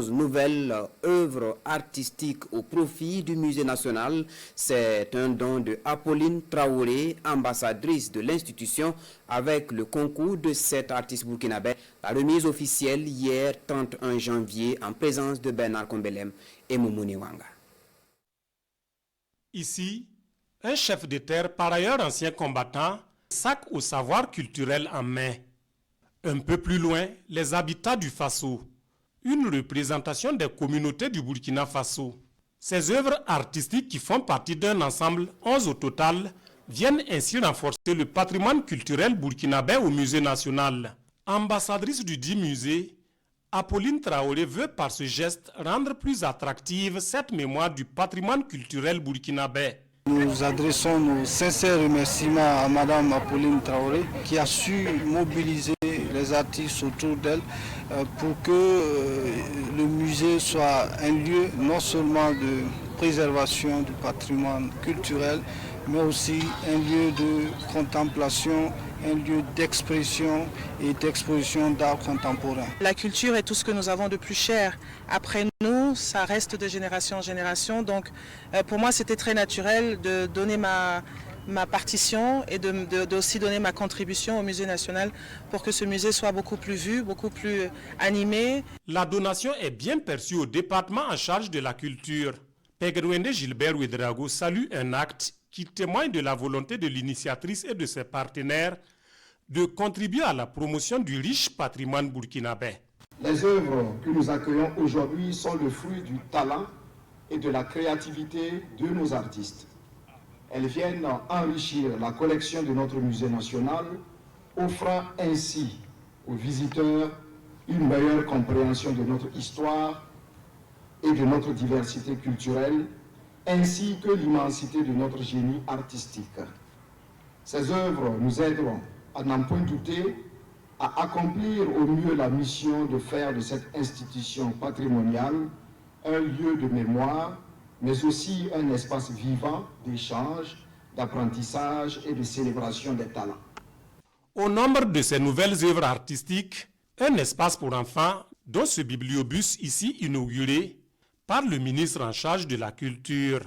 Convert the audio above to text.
11 nouvelles œuvres artistiques au profit du Musée national. C'est un don de Apolline Traoré, ambassadrice de l'institution, avec le concours de 7 artistes burkinabés. La remise officielle hier 31 janvier en présence de Bernard Combelem et Moumouni Wanga. Ici, un chef de terre, par ailleurs ancien combattant, sac au savoir culturel en main. Un peu plus loin, les habitats du Faso. Une représentation des communautés du Burkina Faso. Ces œuvres artistiques qui font partie d'un ensemble, 11 au total, viennent ainsi renforcer le patrimoine culturel burkinabé au musée national. Ambassadrice du dit musée, Apolline Traoré veut par ce geste rendre plus attractive cette mémoire du patrimoine culturel burkinabé. Nous adressons nos sincères remerciements à Madame Apolline Traoré qui a su mobiliser les artistes autour d'elle pour que le musée soit un lieu non seulement de préservation du patrimoine culturel, mais aussi un lieu de contemplation, un lieu d'expression et d'exposition d'art contemporain. La culture est tout ce que nous avons de plus cher. Après nous, ça reste de génération en génération. Donc pour moi, c'était très naturel de donner ma partition et aussi donner ma contribution au musée national pour que ce musée soit beaucoup plus vu, beaucoup plus animé. La donation est bien perçue au département en charge de la culture. Pegrouende Gilbert Ouedraogo salue un acte qui témoigne de la volonté de l'initiatrice et de ses partenaires de contribuer à la promotion du riche patrimoine burkinabé. Les œuvres que nous accueillons aujourd'hui sont le fruit du talent et de la créativité de nos artistes. Elles viennent enrichir la collection de notre musée national, offrant ainsi aux visiteurs une meilleure compréhension de notre histoire et de notre diversité culturelle, ainsi que l'immensité de notre génie artistique. Ces œuvres nous aideront, à n'en point douter, à accomplir au mieux la mission de faire de cette institution patrimoniale un lieu de mémoire, mais aussi un espace vivant d'échange, d'apprentissage et de célébration des talents. Au nombre de ces nouvelles œuvres artistiques, un espace pour enfants, dont ce bibliobus ici inauguré par le ministre en charge de la culture.